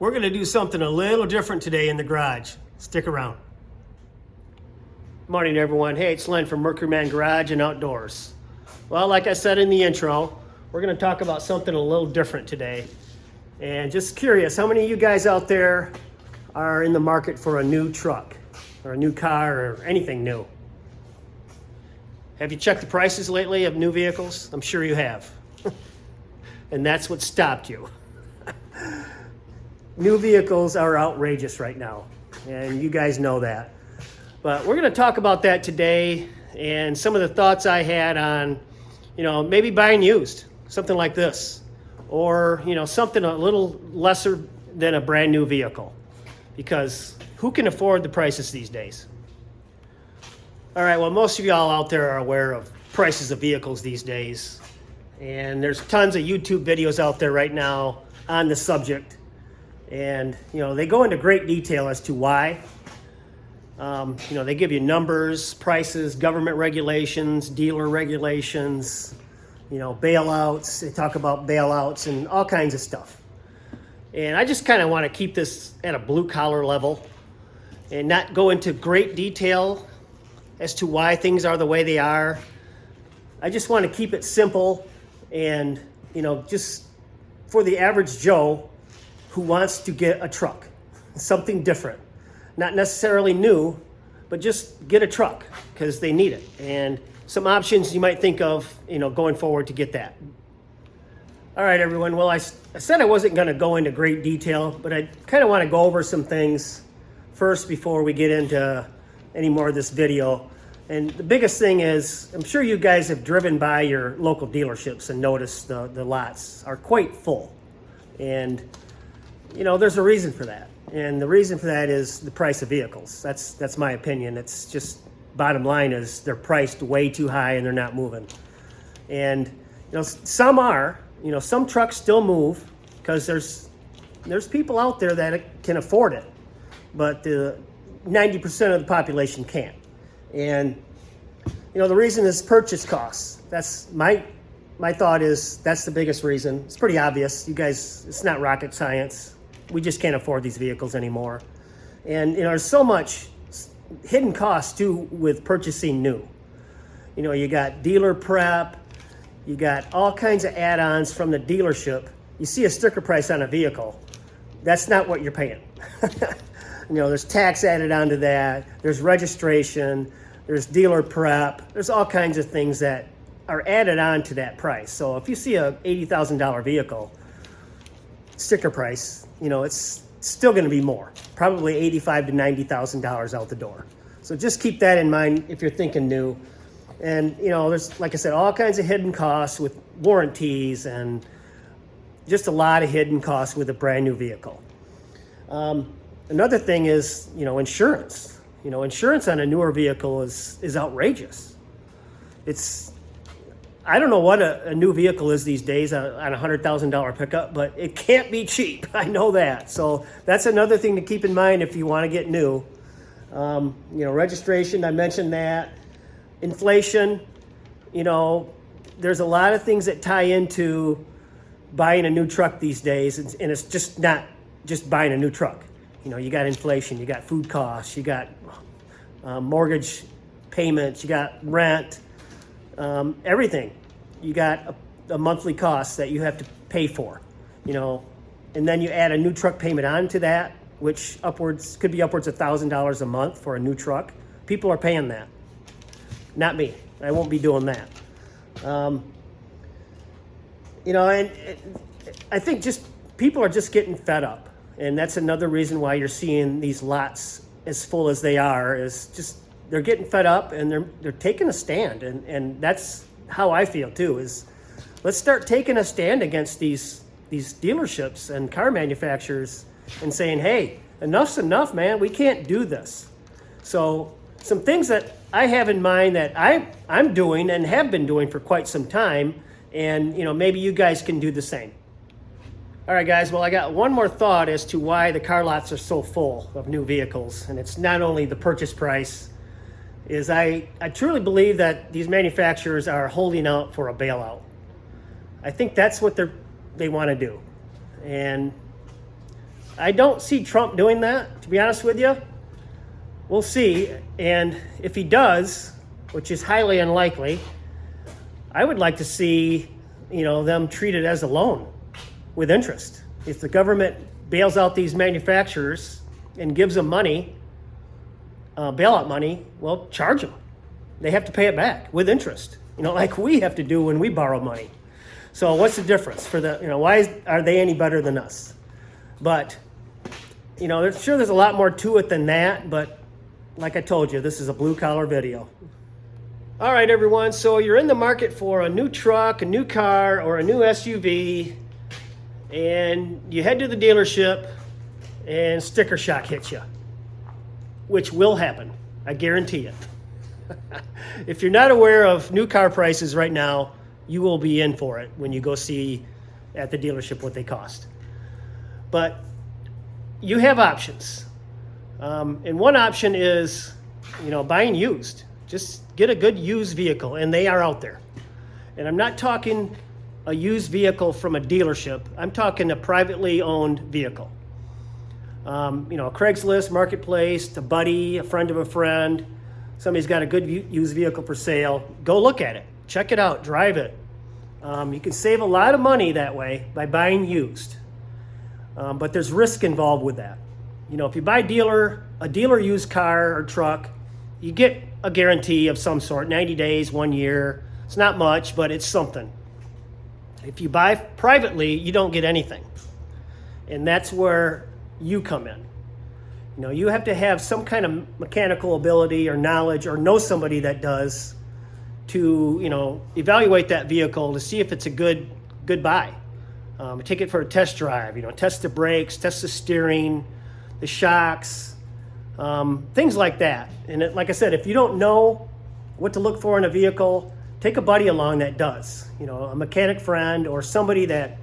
We're going to do something a little different today in the garage. Stick around. Morning, everyone. Hey, it's Len from Mercury Man Garage and Outdoors. Well, like I said in the intro, we're going to talk about something a little different today. And just curious, how many of you guys out there are in the market for a new truck or a new car or anything new? Have you checked the prices lately of new vehicles? I'm sure you have. And that's what stopped you. New vehicles are outrageous right now, and you guys know that. But we're going to talk about that today and some of the thoughts I had on, maybe buying used, something like this, or, something a little lesser than a brand new vehicle, because who can afford the prices these days? All right, well, most of y'all out there are aware of prices of vehicles these days, and there's tons of YouTube videos out there right now on the subject. And, they go into great detail as to why. They give you numbers, prices, government regulations, dealer regulations, bailouts. They talk about bailouts and all kinds of stuff. And I just kind of want to keep this at a blue collar level and not go into great detail as to why things are the way they are. I just want to keep it simple and, just for the average Joe who wants to get a truck, something different, not necessarily new, but just get a truck because they need it, and some options you might think of, going forward to get that. All right, everyone. Well, I said I wasn't going to go into great detail, but I kind of want to go over some things first before we get into any more of this video. And the biggest thing is, I'm sure you guys have driven by your local dealerships and noticed the lots are quite full. And there's a reason for that. And the reason for that is the price of vehicles. That's my opinion. It's just, bottom line is they're priced way too high and they're not moving. And, some are, some trucks still move because there's people out there that can afford it, but 90% of the population can't. And, the reason is purchase costs. That's my thought is that's the biggest reason. It's pretty obvious. You guys, it's not rocket science. We just can't afford these vehicles anymore. And, there's so much hidden costs too with purchasing new. You got dealer prep, you got all kinds of add-ons from the dealership. You see a sticker price on a vehicle, that's not what you're paying. There's tax added onto that, there's registration, there's dealer prep, there's all kinds of things that are added on to that price. So if you see a $80,000 vehicle sticker price, it's still going to be more, probably $85,000 to $90,000 out the door. So just keep that in mind if you're thinking new. And, there's, like I said, all kinds of hidden costs with warranties and just a lot of hidden costs with a brand new vehicle. Another thing is, insurance. Insurance on a newer vehicle is outrageous. I don't know what a new vehicle is these days on a $100,000 pickup, but it can't be cheap. I know that. So that's another thing to keep in mind if you want to get new. Registration, I mentioned that. Inflation, there's a lot of things that tie into buying a new truck these days, and it's just not just buying a new truck. You got inflation, you got food costs, you got mortgage payments, you got rent, everything. You got a monthly cost that you have to pay for, and then you add a new truck payment onto that, which could be upwards of $1,000 a month for a new truck. People are paying that. Not me. I won't be doing that. And I think just people are just getting fed up. And that's another reason why you're seeing these lots as full as they are, is just they're getting fed up and they're taking a stand. And that's how I feel too, is let's start taking a stand against these dealerships and car manufacturers and saying, hey, enough's enough, man. We can't do this. So some things that I have in mind that I'm doing and have been doing for quite some time, and maybe you guys can do the same. All right, guys, well, I got one more thought as to why the car lots are so full of new vehicles, and it's not only the purchase price. Is I truly believe that these manufacturers are holding out for a bailout. I think that's what they want to do. And I don't see Trump doing that, to be honest with you. We'll see. And if he does, which is highly unlikely, I would like to see, them treated as a loan with interest. If the government bails out these manufacturers and gives them money, bailout money, well, charge them. They have to pay it back with interest, like we have to do when we borrow money. So what's the difference for why are they any better than us? But, there's a lot more to it than that, but like I told you, this is a blue collar video. All right, everyone, so you're in the market for a new truck, a new car, or a new SUV, and you head to the dealership and sticker shock hits you, which will happen, I guarantee it. If you're not aware of new car prices right now, you will be in for it when you go see at the dealership what they cost. But you have options. And one option is, buying used. Just get a good used vehicle, and they are out there. And I'm not talking a used vehicle from a dealership. I'm talking a privately owned vehicle. Craigslist, Marketplace, a buddy, a friend of a friend. Somebody's got a good used vehicle for sale. Go look at it. Check it out. Drive it. You can save a lot of money that way by buying used. But there's risk involved with that. If you buy a dealer used car or truck, you get a guarantee of some sort, 90 days, 1 year. It's not much, but it's something. If you buy privately, you don't get anything. And that's where you come in. You have to have some kind of mechanical ability or knowledge or know somebody that does to, evaluate that vehicle to see if it's a good buy. Take it for a test drive, test the brakes, test the steering, the shocks, things like that. And like I said, if you don't know what to look for in a vehicle, take a buddy along that does, a mechanic friend or somebody that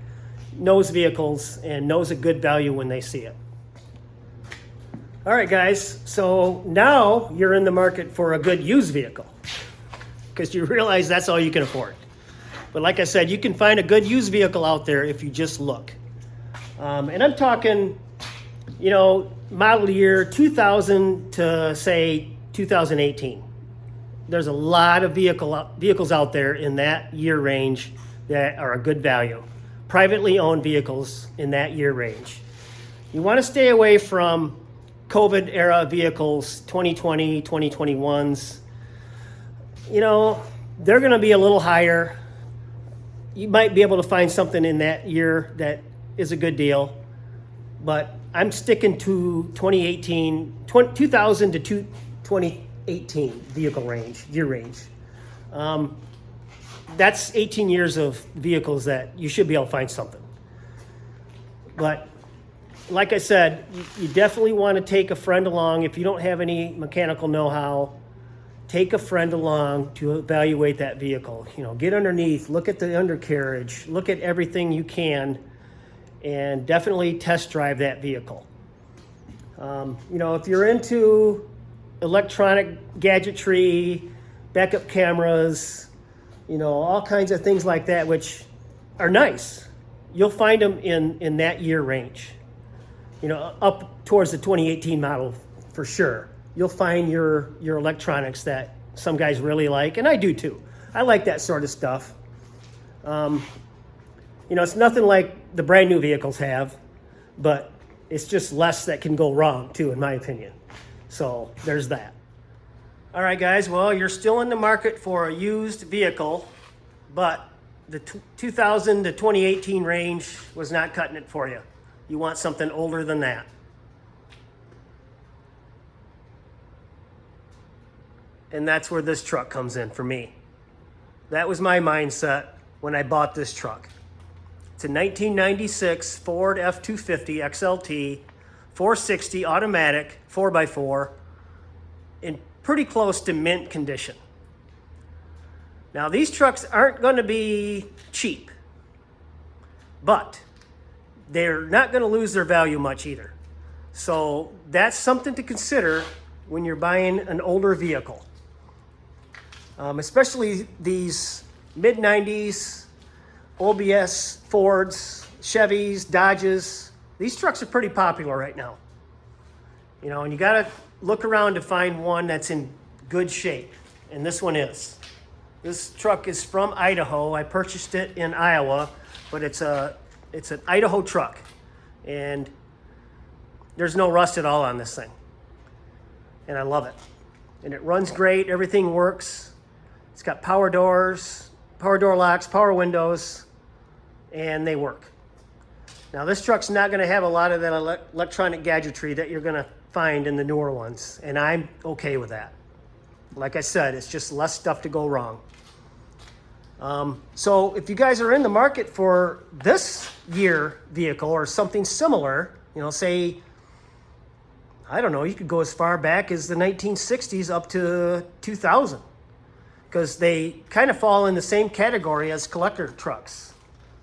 knows vehicles and knows a good value when they see it. All right, guys, so now you're in the market for a good used vehicle because you realize that's all you can afford. But like I said, you can find a good used vehicle out there if you just look. And I'm talking, model year 2000 to, say, 2018. There's a lot of vehicles out there in that year range that are a good value. Privately owned vehicles in that year range. You want to stay away from COVID era vehicles, 2020, 2021s. They're going to be a little higher. You might be able to find something in that year that is a good deal, but I'm sticking to 2018, 2000 to 2018 vehicle range, year range. That's 18 years of vehicles that you should be able to find something. But like I said, you definitely want to take a friend along. If you don't have any mechanical know-how, take a friend along to evaluate that vehicle. Get underneath, look at the undercarriage, look at everything you can, and definitely test drive that vehicle. If you're into electronic gadgetry, backup cameras, all kinds of things like that, which are nice, you'll find them in that year range. Up towards the 2018 model for sure. You'll find your electronics that some guys really like, and I do too. I like that sort of stuff. It's nothing like the brand new vehicles have, but it's just less that can go wrong too, in my opinion. So there's that. All right, guys, well, you're still in the market for a used vehicle, but the 2000 to 2018 range was not cutting it for you. You want something older than that. And that's where this truck comes in for me. That was my mindset when I bought this truck. It's a 1996 Ford F-250 XLT, 460 automatic, 4x4, in pretty close to mint condition. Now, these trucks aren't going to be cheap, but they're not going to lose their value much either. So that's something to consider when you're buying an older vehicle. Especially these mid-90s OBS Fords, Chevys, Dodges. these trucks are pretty popular right now. You know, and you got to look around to find one that's in good shape. And this one is. This truck is from Idaho. I purchased it in Iowa, but it's an Idaho truck. And there's no rust at all on this thing. And I love it. And it runs great. Everything works. It's got power doors, power door locks, power windows, and they work. Now this truck's not going to have a lot of that electronic gadgetry that you're going to find in the newer ones, and I'm okay with that. Like I said, it's just less stuff to go wrong. So if you guys are in the market for this year vehicle or something similar, you know, say, I don't know, you could go as far back as the 1960s up to 2000, because they kind of fall in the same category as collector trucks.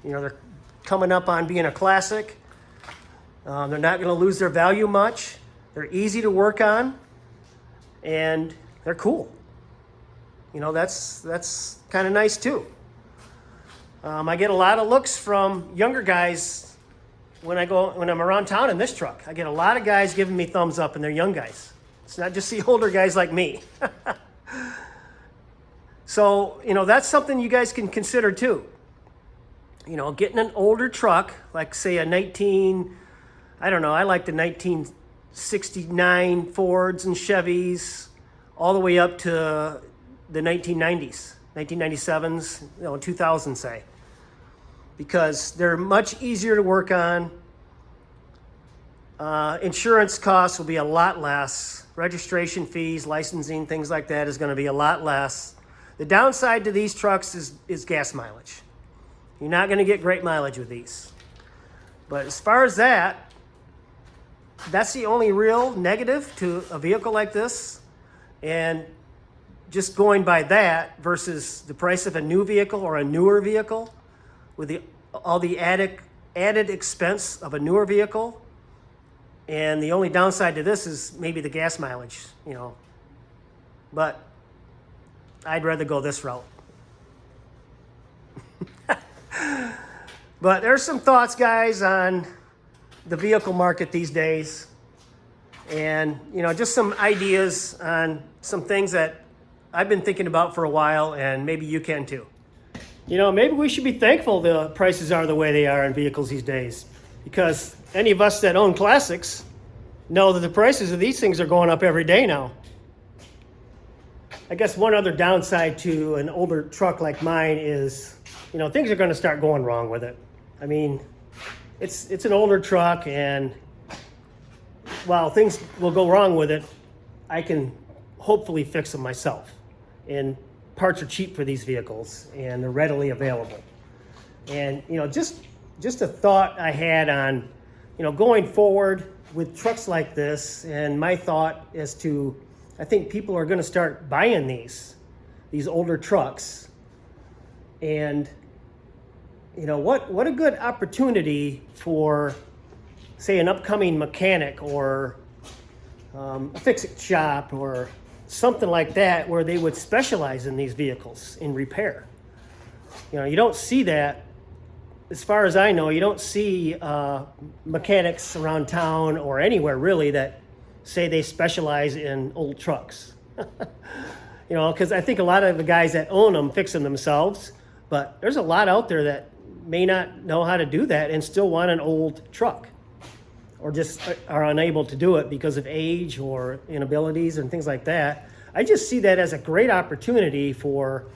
You know, they're coming up on being a classic. They're not going to lose their value much. They're easy to work on, and they're cool. You know, that's kind of nice too. I get a lot of looks from younger guys when I'm around town in this truck. I get a lot of guys giving me thumbs up, and they're young guys. It's not just the older guys like me. So, you know, that's something you guys can consider too. You know, getting an older truck, like say I like the 1969 Fords and Chevys, all the way up to the 1990s, 1997s, you know, 2000 say. Because they're much easier to work on. Insurance costs will be a lot less. Registration fees, licensing, things like that is going to be a lot less. The downside to these trucks is gas mileage. You're not going to get great mileage with these. But as far as that, that's the only real negative to a vehicle like this. And just going by that versus the price of a new vehicle or a newer vehicle with all the added expense of a newer vehicle, and the only downside to this is maybe the gas mileage, you know. But I'd rather go this route. But there's some thoughts, guys, on the vehicle market these days. And, you know, just some ideas on some things that I've been thinking about for a while, and maybe you can too. You know, maybe we should be thankful the prices are the way they are in vehicles these days, because any of us that own classics know that the prices of these things are going up every day now. I guess one other downside to an older truck like mine is, you know, things are going to start going wrong with it. I mean, it's an older truck, and while things will go wrong with it, I can hopefully fix them myself. And parts are cheap for these vehicles, and they're readily available. And, you know, just a thought I had on, you know, going forward with trucks like this, and my thought as to, I think people are going to start buying these older trucks. And, you know, what a good opportunity for, say, an upcoming mechanic or a fix-it shop or something like that, where they would specialize in these vehicles in repair. You know, you don't see that, as far as I know, you don't see mechanics around town or anywhere really that say they specialize in old trucks. You know, because I think a lot of the guys that own them fix them themselves, but there's a lot out there that may not know how to do that and still want an old truck, or just are unable to do it because of age or inabilities and things like that. I just see that as a great opportunity for,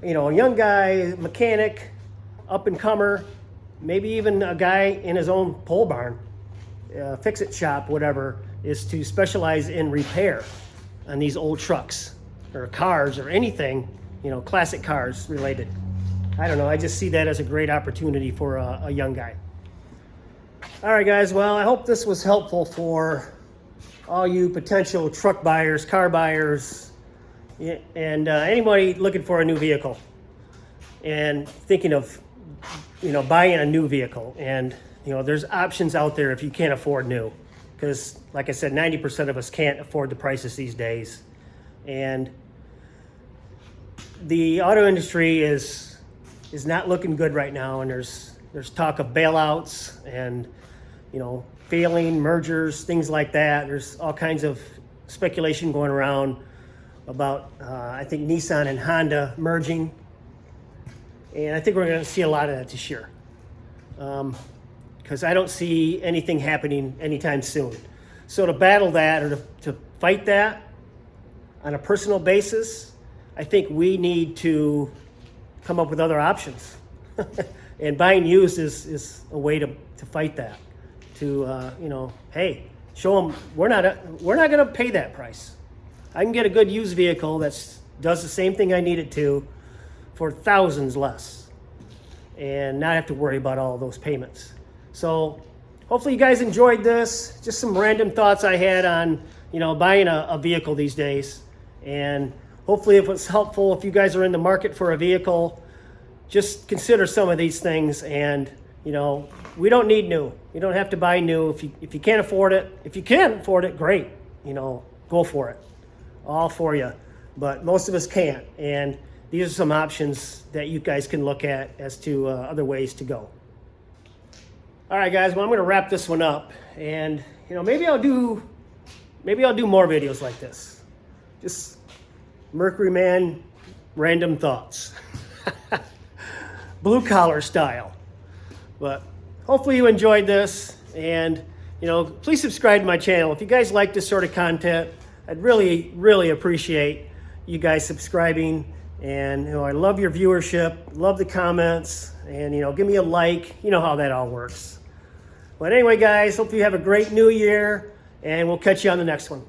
you know, a young guy, mechanic, up-and-comer, maybe even a guy in his own pole barn, fix-it shop, whatever, is to specialize in repair on these old trucks or cars or anything, you know, classic cars related. I don't know, I just see that as a great opportunity for a young guy. All right, guys, well, I hope this was helpful for all you potential truck buyers, car buyers, and anybody looking for a new vehicle and thinking of, you know, buying a new vehicle. And, you know, there's options out there if you can't afford new, because, like I said, 90% of us can't afford the prices these days. And the auto industry is not looking good right now, and there's talk of bailouts, and failing mergers, things like that. There's all kinds of speculation going around about, I think, Nissan and Honda merging. And I think we're going to see a lot of that this year. Because I don't see anything happening anytime soon. So to battle that, or to fight that on a personal basis, I think we need to come up with other options. And buying used is a way to fight that. To, hey, show them we're not going to pay that price. I can get a good used vehicle that does the same thing I need it to for thousands less and not have to worry about all those payments. So hopefully you guys enjoyed this. Just some random thoughts I had on, buying a vehicle these days. And hopefully if it's helpful, if you guys are in the market for a vehicle, just consider some of these things. And, we don't need new. You don't have to buy new if you can't afford it. If you can afford it, great. Go for it. All for you. But most of us can't. And these are some options that you guys can look at as to other ways to go. All right, guys. Well, I'm going to wrap this one up, and maybe I'll do more videos like this. Just Mercury Man random thoughts, blue collar style. But hopefully you enjoyed this, and please subscribe to my channel if you guys like this sort of content. I'd really, really appreciate you guys subscribing. And I love your viewership, love the comments, and give me a like. You know how that all works. But anyway, guys, hope you have a great new year, and we'll catch you on the next one.